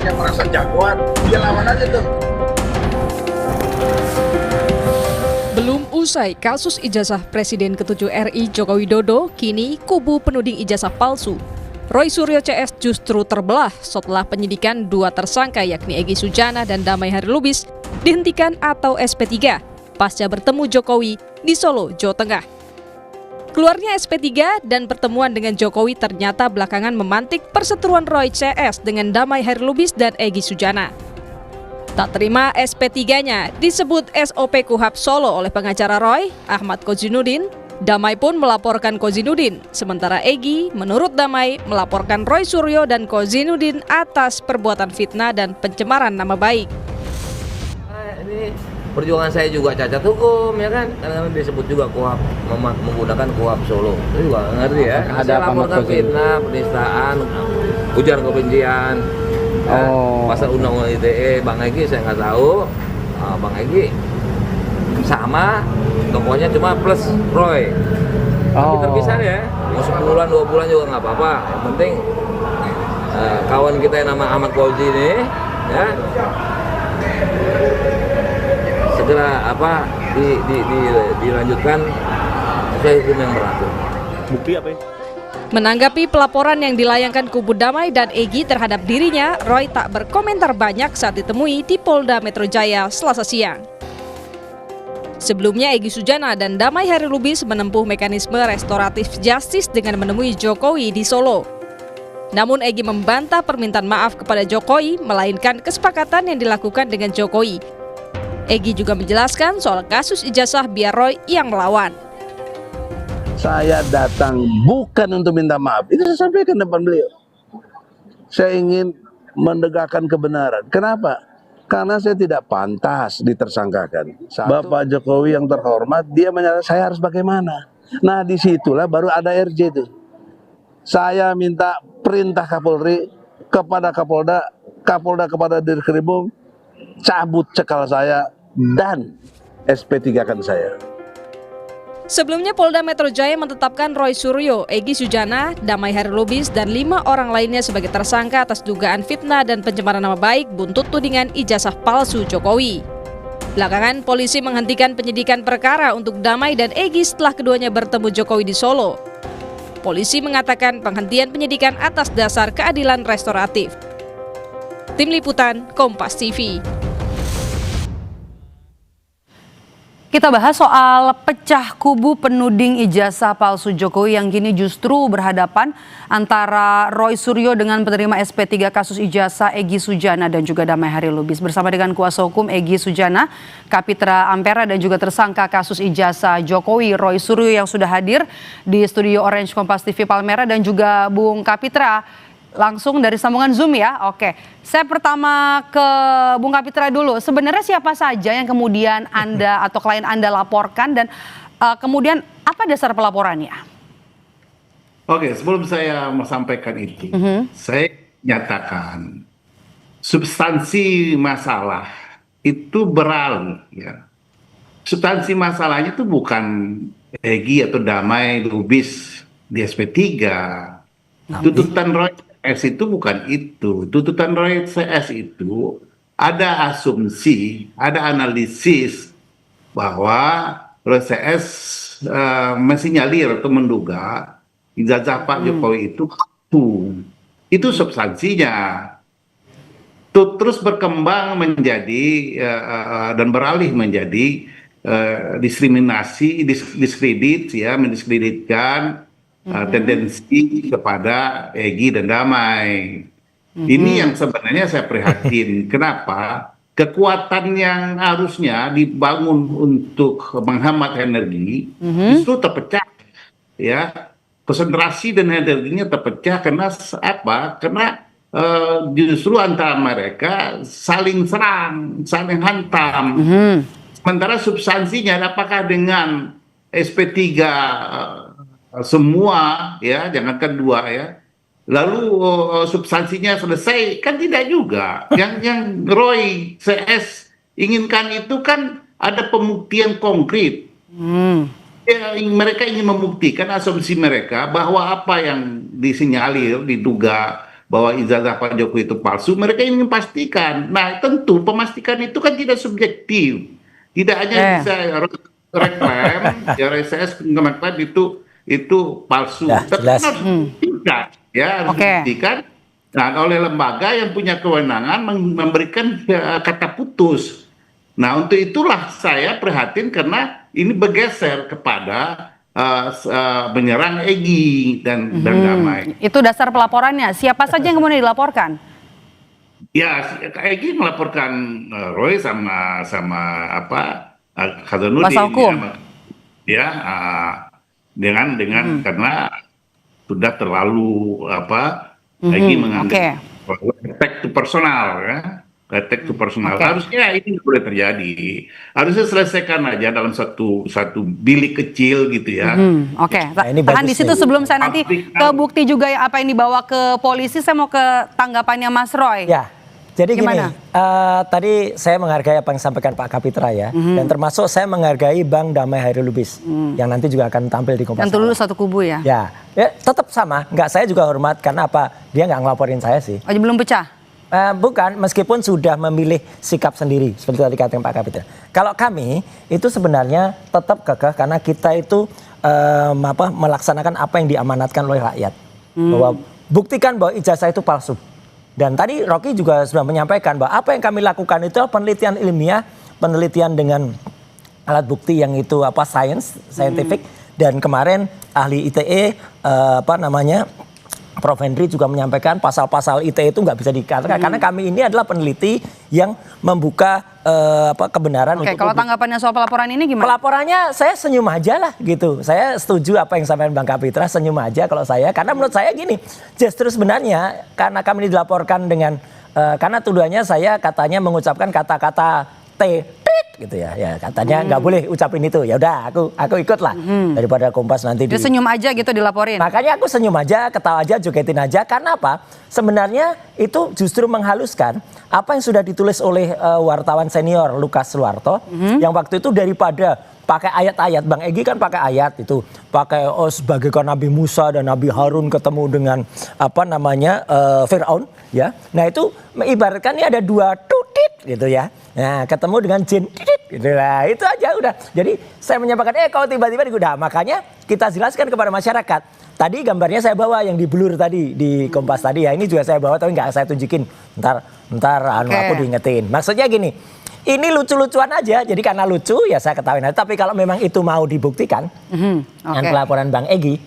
yang merasa jagoan, dia lawan aja tuh. Belum usai kasus ijazah Presiden ke-7 RI Joko Widodo, kini kubu penuding ijazah palsu Roy Suryo CS justru terbelah setelah penyidikan dua tersangka yakni Egy Sujana dan Damai Harilubis dihentikan atau SP3 pasca bertemu Jokowi di Solo, Jawa Tengah. Keluarnya SP3 dan pertemuan dengan Jokowi ternyata belakangan memantik perseteruan Roy CS dengan Damai Harilubis dan Egy Sujana. Tak terima SP3-nya disebut SOP Kuhap Solo oleh pengacara Roy, Ahmad Kozinudin. Damai pun melaporkan Kozinudin, sementara Egy menurut Damai melaporkan Roy Suryo dan Kozinudin atas perbuatan fitnah dan pencemaran nama baik. Ini perjuangan saya juga cacat hukum ya kan, karena disebut juga Kuhap, menggunakan Kuhap Solo. Itu juga ngerti ya. Saya laporkan fitnah, penistaan, ujaran kebencian. Pasal undang-undang ITE, Bang Egy saya nggak tahu. Bang Egy sama, tokohnya cuma plus Roy. Tapi terpisah ya, mau 10 bulan, 2 bulan juga nggak apa-apa. Yang penting kawan kita yang nama Ahmad Fauzi ini ya segera dilanjutkan sesuai hukum yang berlaku. Bukti apa ya? Menanggapi pelaporan yang dilayangkan kubu Damai dan Egy terhadap dirinya, Roy tak berkomentar banyak saat ditemui di Polda Metro Jaya Selasa siang. Sebelumnya Egy Sujana dan Damai Harilubis menempuh mekanisme restoratif justice dengan menemui Jokowi di Solo. Namun Egy membantah permintaan maaf kepada Jokowi, melainkan kesepakatan yang dilakukan dengan Jokowi. Egy juga menjelaskan soal kasus ijazah biar Roy yang melawan. Saya datang bukan untuk minta maaf, itu saya sampaikan depan beliau. Saya ingin menegakkan kebenaran. Kenapa? Karena saya tidak pantas ditersangkakan. Bapak Jokowi yang terhormat, dia menyatakan saya harus bagaimana. Nah disitulah baru ada RJ itu. Saya minta perintah Kapolri kepada Kapolda, Kapolda kepada Dirkrimum, cabut cekal saya dan SP3-kan saya. Sebelumnya Polda Metro Jaya menetapkan Roy Suryo, Egy Sujana, Damai Harilubis, dan 5 orang lainnya sebagai tersangka atas dugaan fitnah dan pencemaran nama baik buntut tudingan ijazah palsu Jokowi. Belakangan, polisi menghentikan penyidikan perkara untuk Damai dan Egy setelah keduanya bertemu Jokowi di Solo. Polisi mengatakan penghentian penyidikan atas dasar keadilan restoratif. Tim Liputan, Kompas TV. Kita bahas soal pecah kubu penuding ijazah palsu Jokowi yang kini justru berhadapan antara Roy Suryo dengan penerima SP3 kasus ijazah Egy Sujana dan juga Damai Harilubis. Bersama dengan kuasa hukum Egy Sujana, Kapitra Ampera dan juga tersangka kasus ijazah Jokowi Roy Suryo yang sudah hadir di studio Orange Kompas TV Palmera dan juga Bung Kapitra langsung dari sambungan Zoom ya. Oke, saya pertama ke Bung Kapitra dulu. Sebenarnya siapa saja yang kemudian Anda atau klien Anda laporkan dan kemudian apa dasar pelaporannya? Oke, sebelum saya menyampaikan itu, saya nyatakan substansi masalah itu beralih. Ya. Substansi masalahnya itu bukan Egy atau Damai Lubis di SP3. Tuntutan Roy CS itu bukan itu. Tuntutan Roy CS itu ada asumsi, ada analisis bahwa Roy CS mensinyalir atau menduga ijazah Pak Jokowi itu palsu. Itu substansinya. Terus berkembang menjadi dan beralih menjadi diskriminasi, diskredit, ya, mendiskreditkan tendensi kepada Egy dan Damai. Ini yang sebenarnya saya prihatin. Kenapa? Kekuatan yang harusnya dibangun untuk menghemat energi justru terpecah. Ya, konsentrasi dan energinya terpecah karena apa? Karena justru antara mereka saling serang, saling hantam. Sementara substansinya, apakah dengan SP3 semua, ya, jangankan 2 ya, lalu substansinya selesai, kan tidak juga. Yang Roy CS inginkan itu kan ada pembuktian konkret. Ya, mereka ingin membuktikan asumsi mereka bahwa apa yang disinyalir, diduga bahwa ijazah Pak Jokowi itu palsu, mereka ingin pastikan. Nah, tentu pemastikan itu kan tidak subjektif, tidak hanya bisa reklaim, ya RSS Kementerian itu palsu, Ya, tapi jelas. harus dibuktikan, ya harus dibuktikan. Nah, oleh lembaga yang punya kewenangan memberikan kata putus. Nah, untuk itulah saya prihatin karena ini bergeser kepada menyerang Egy dan Damai. Itu dasar pelaporannya. Siapa saja yang kemudian dilaporkan? Ya, Egy melaporkan Roy sama Hasanuddin. Kuasa hukum. Ya, dengan karena sudah terlalu Egy mengambil attack to personal, ya. Attack to personal. Harusnya ini tidak boleh terjadi. Harusnya selesaikan aja dalam satu bilik kecil gitu ya. Nah, tahan di situ sebelum saya nanti ke bukti juga apa yang dibawa ke polisi. Saya mau ke tanggapannya Mas Roy. Ya, jadi Gimana? gini, tadi saya menghargai apa yang disampaikan Pak Kapitra ya, dan termasuk saya menghargai Bang Damai Hairul Lubis yang nanti juga akan tampil di Kompas. Yang dulu satu kubu ya? Ya, tetap sama. Enggak, saya juga hormat karena apa? Dia nggak ngelaporin saya sih. Oh, belum pecah? Bukan, meskipun sudah memilih sikap sendiri seperti tadi kata Pak Kapitra. Kalau kami itu sebenarnya tetap kekeh karena kita itu melaksanakan apa yang diamanatkan oleh rakyat. Bahwa buktikan bahwa ijazah itu palsu. Dan tadi Rocky juga sudah menyampaikan bahwa apa yang kami lakukan itu penelitian ilmiah, penelitian dengan alat bukti yang itu scientific. Dan kemarin ahli ITE Prof. Henry juga menyampaikan pasal-pasal ITE itu nggak bisa dikatakan karena kami ini adalah peneliti yang membuka kebenaran. Oke, kalau tanggapannya soal pelaporan ini gimana? Pelaporannya saya senyum aja lah gitu. Saya setuju apa yang disampaikan Bang Kapitra, senyum aja kalau saya. Karena menurut saya gini, justru sebenarnya karena kami ini dilaporkan dengan karena tuduhannya saya katanya mengucapkan kata-kata gitu ya katanya nggak boleh ucapin itu. Ya udah aku ikut lah daripada Kompas nanti Dia senyum aja gitu dilaporin. Makanya aku senyum aja, ketawa aja, jogetin aja. Karena apa? Sebenarnya itu justru menghaluskan apa yang sudah ditulis oleh wartawan senior Lukas Suwarto yang waktu itu daripada pakai ayat-ayat. Bang Egy kan pakai ayat itu, pakai sebagaikan Nabi Musa dan Nabi Harun ketemu dengan Firaun ya. Nah itu ibaratkan ini ada dua tutit gitu ya. Nah ketemu dengan jin gitu lah, itu aja udah. Jadi saya menyampaikan kalau tiba-tiba udah, makanya kita jelaskan kepada masyarakat. Tadi gambarnya saya bawa yang di blur tadi di Kompas tadi ya, ini juga saya bawa tapi nggak saya tunjukin. Ntar aku diingetin. Maksudnya gini, ini lucu-lucuan aja, jadi karena lucu ya saya ketawain aja. Tapi kalau memang itu mau dibuktikan dengan pelaporan Bang Egy,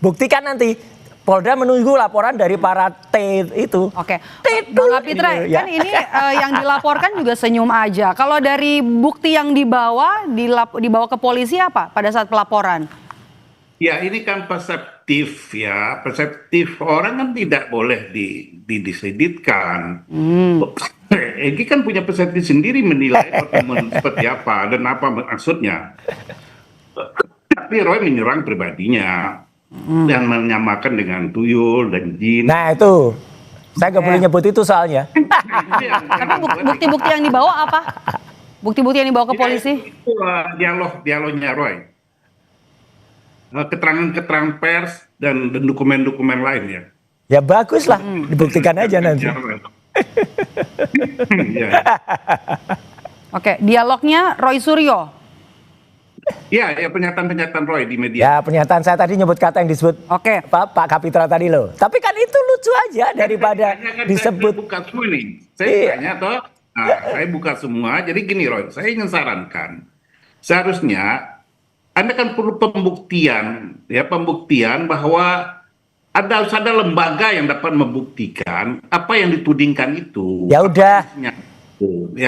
buktikan nanti. Polda menunggu laporan dari para T itu. Bang Kapitra, kan ini yang dilaporkan juga senyum aja. Kalau dari bukti yang dibawa ke polisi apa pada saat pelaporan? Ya ini kan perseptif ya, perseptif orang kan tidak boleh didiskreditkan. Egy kan punya persepsi sendiri menilai pertemuan seperti apa dan apa maksudnya. Tapi Roy menyerang pribadinya. Dan menyamakan dengan tuyul dan jin. Nah itu, saya nggak boleh nyebut itu soalnya. Tapi bukti-bukti yang dibawa apa? Bukti-bukti yang dibawa ke polisi? Itu dialognya Roy. Keterangan-keterangan pers dan dokumen-dokumen lainnya. Ya bagus lah, dibuktikan aja nanti. Dialognya Roy Suryo. Ya pernyataan Roy di media. Ya pernyataan saya tadi nyebut kata yang disebut Pak Kapitra tadi loh. Tapi kan itu lucu aja daripada disebut. Saya buka semua nih. Saya tanya saya buka semua. Jadi gini Roy, saya ingin sarankan. Seharusnya Anda kan perlu pembuktian bahwa harus ada lembaga yang dapat membuktikan apa yang ditudingkan itu. Ya udah. Ya.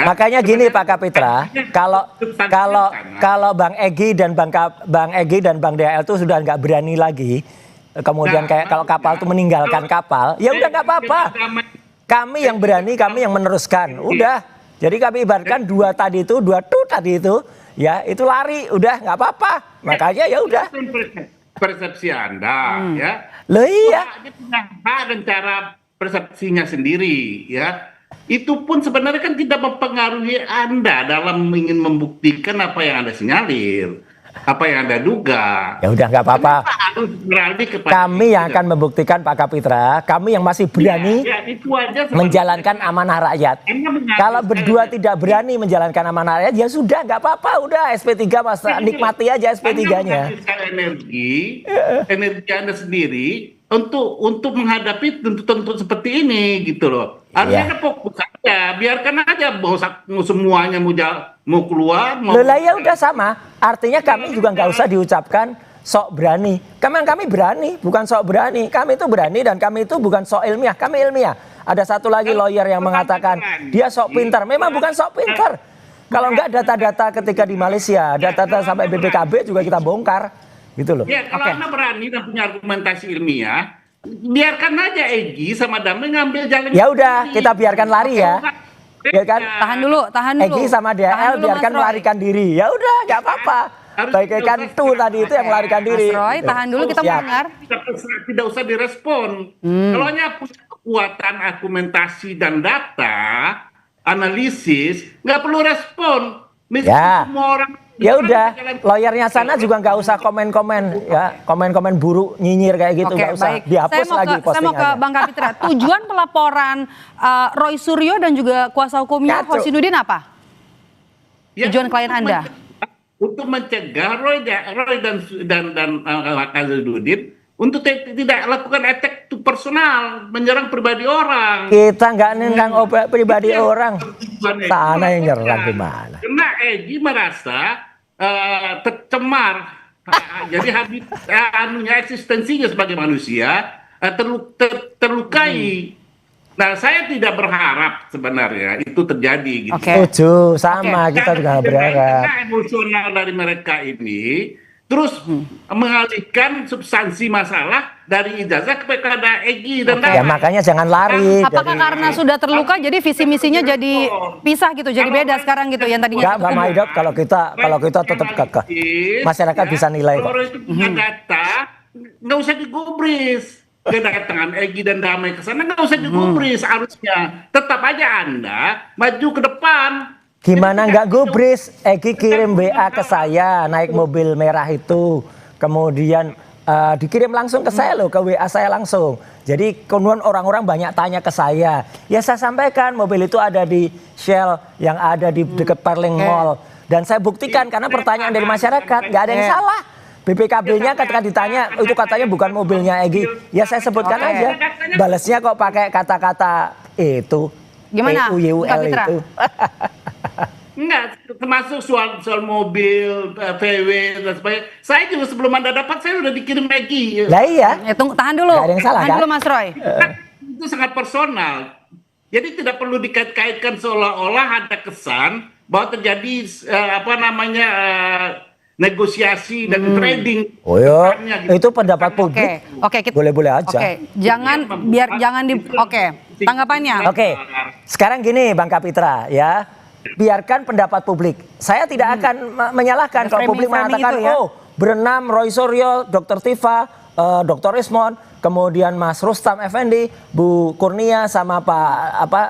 Makanya gini Pak Kapitra, kalau Bang Egy dan Bang Egy dan Bang DHL itu sudah nggak berani lagi, kemudian kayak kalau kapal itu meninggalkan kapal, ya udah nggak apa-apa. Kami yang berani, kami yang meneruskan. Udah. Jadi kami ibaratkan dua tadi itu, ya itu lari, udah nggak apa-apa. Makanya ya udah. Persepsi Anda, ya. Loh iya. Dia punya hak dan cara persepsinya sendiri, ya. Itu pun sebenarnya kan tidak mempengaruhi Anda dalam ingin membuktikan apa yang Anda sinyalir. apa yang Anda duga. Ya udah nggak apa-apa. Kenapa harus beralih kepada Kami yang itu? akan membuktikan Pak Kapitra, kami yang masih berani Ya, itu aja sebenarnya. menjalankan amanah rakyat. Anda menghabiskan Kalau berdua tidak berani menjalankan amanah rakyat, ya sudah nggak apa-apa, udah SP3 Mas, nikmati aja SP3-nya. Anda menghabiskan energi Anda sendiri untuk menghadapi tuntutan seperti ini gitu loh. Harusnya Iya. Anda fokus aja, biarkan aja mau semuanya mau keluar. Loh ya udah sama. Artinya kami juga nggak usah diucapkan sok berani. Kami berani, bukan sok berani. Kami itu berani dan kami itu bukan sok ilmiah. Kami ilmiah. Ada satu lagi lawyer yang mengatakan dia sok pintar. Memang bukan sok pintar. Kalau nggak data-data ketika di Malaysia, data-data sampai BPKB juga kita bongkar, gitu loh. Ya kalau Anda berani dan punya argumentasi ilmiah, biarkan aja Egy sama Damai ngambil jalan. Ya udah, kita biarkan lari ya. Biarkan Tahan dulu. Egy sama Tahan DL dulu, biarkan Mas Roy. melarikan diri. Ya udah, nggak apa-apa. Bagaikan tuh tadi itu yang melarikan diri. Mas Roy, tahan dulu, kita Siap. mendengar. Tidak usah direspon. Kalau hanya punya kekuatan argumentasi dan data, analisis, nggak perlu respon. Meskipun Ya. semua orang Ya udah, lawyernya sana juga nggak usah komen-komen ya, komen-komen buruk nyinyir kayak gitu, Oke, nggak usah baik. dihapus lagi Saya mau ke postingannya. Bang Kapitra. Tujuan pelaporan Roy Suryo dan juga kuasa hukumnya Kacau. Husnudin apa? Ya, Tujuan klien Anda? Untuk mencegah Roy dan Azharuddin untuk tidak lakukan attack to personal, menyerang pribadi orang. Kita nggak nendang pribadi Itu yang orang. tujuan Egy. Sana yang nyerang gimana? Karena Egy merasa tercemar, jadi habis eksistensinya sebagai manusia terlukai. Nah, saya tidak berharap sebenarnya itu terjadi gitu. Oke. Setuju, sama kita juga nggak berharap. Karena emosional dari mereka ini terus mengalihkan substansi masalah dari ijazah kepada Egy dan Ya makanya jangan lari. Apakah karena sudah terluka jadi visi misinya jadi pisah gitu, jadi beda sekarang gitu yang tadinya Enggak, Mbak Maidot, kalau kita tetap kekeh. Masyarakat bisa nilai kok. Kalau itu punya data, nggak usah digubris. Kedatangan Egy dan Damai ke sana nggak usah digubris harusnya. Tetap aja Anda maju ke depan. Gimana nggak gubris? Egy kirim WA ke saya naik mobil merah itu, kemudian dikirim langsung ke saya loh, ke WA saya langsung. Jadi kemudian orang-orang banyak tanya ke saya. Ya saya sampaikan mobil itu ada di Shell yang ada di dekat Perling Mall. Dan saya buktikan karena pertanyaan dari masyarakat nggak ada yang salah. BPKB-nya ketika ditanya itu katanya bukan mobilnya Egy. Ya saya sebutkan aja. Balasnya kok pakai kata-kata itu. Gimana, EUYUL Kapitra? itu. Enggak, termasuk soal mobil, VW dan sebagainya. Saya juga sebelum Anda dapat, saya udah dikirim Egy. Lah iya. Tahan dulu. Nggak ada yang salah, Tahan kan? dulu Mas Roy. Itu sangat personal. Jadi tidak perlu dikait-kaitkan seolah-olah ada kesan bahwa terjadi negosiasi dan trading. Oh ya, Gitu. itu pendapat publik. Oke, Boleh-boleh aja. Oke, jangan tanggapannya. Oke, sekarang gini Bang Kapitra ya, biarkan pendapat publik. Saya tidak akan menyalahkan kalau publik Framing mengatakan, itu ya. oh berenam Roy Suryo, Dr. Tifa, Dr. Ismon, kemudian Mas Rustam Effendi, Bu Kurnia sama Pak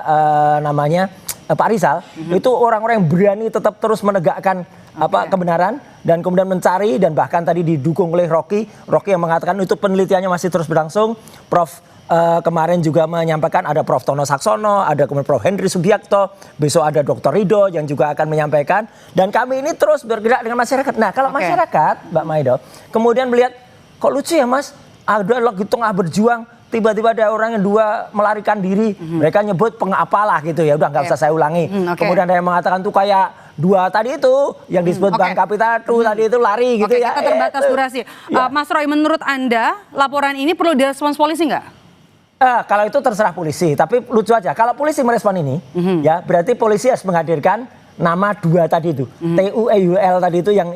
Rizal, itu orang-orang yang berani tetap terus menegakkan kebenaran dan kemudian mencari dan bahkan tadi didukung oleh Rocky yang mengatakan itu penelitiannya masih terus berlangsung. Prof kemarin juga menyampaikan ada Prof Tono Saksono, ada kemudian Prof Henry Subiakto, besok ada Dr. Ridho yang juga akan menyampaikan dan kami ini terus bergerak dengan masyarakat. Nah kalau masyarakat Mbak Maido kemudian melihat kok lucu ya Mas, ada lagi tengah berjuang tiba-tiba ada orang yang dua melarikan diri, mereka nyebut pengapalah gitu ya, udah nggak usah saya ulangi. Kemudian ada yang mengatakan tuh kayak dua tadi itu yang disebut Bang Kapitra tuh tadi itu lari gitu ya. Kita terbatas durasi. Mas Roy, menurut Anda laporan ini perlu direspons polisi nggak? Kalau itu terserah polisi, tapi lucu aja. Kalau polisi merespon ini, ya berarti polisi harus menghadirkan nama dua tadi itu, TUEUL tadi itu yang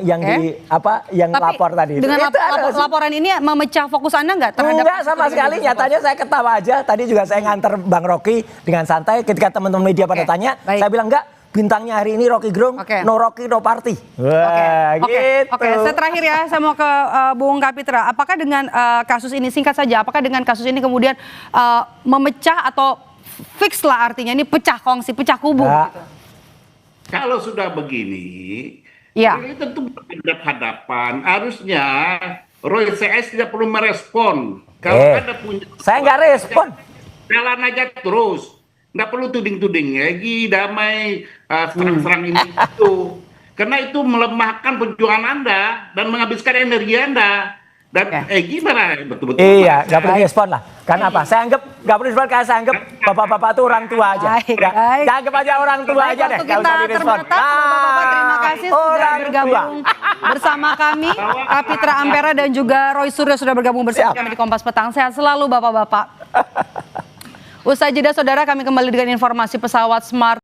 lapor tadi. Dengan laporan ini memecah fokus Anda nggak terhadap? Enggak sama sekali. Nyatanya saya ketawa aja. Tadi juga saya nganter Bang Rocky dengan santai. Ketika teman-teman media pada tanya, saya bilang enggak. Bintangnya hari ini Rocky Gerung, no Rocky no party. Wah, gitu. Oke, saya terakhir ya, saya mau ke Bung Kapitra. Apakah dengan kasus ini, singkat saja, apakah dengan kasus ini kemudian memecah atau fix lah artinya ini pecah kongsi, pecah kubu? Gitu? Kalau sudah begini, Ya. Ini tentu berhadapan. Harusnya Roy CS tidak perlu merespon. Kalau ada punya, Saya nggak respon. jalan aja terus. Nggak perlu tuding-tuding lagi, damai, serang-serang ini itu. Karena itu melemahkan perjuangan Anda dan menghabiskan energi Anda. Dan gimana betul-betul? Iya, nggak perlu respon lah. Karena apa? Saya anggap nggak perlu respon karena saya anggap bapak-bapak itu orang tua aja. Baik, Ya, baik. saya anggap aja orang tua Baik, aja deh. waktu Nggak kita usah direspon. terbatas, Bapak-bapak terima kasih sudah orang bergabung bersama kami. Kapitra Ampera dan juga Roy Suryo sudah bergabung bersama Siap. kami di Kompas Petang. Sehat selalu Bapak-bapak. Usai jeda saudara, kami kembali dengan informasi pesawat Smart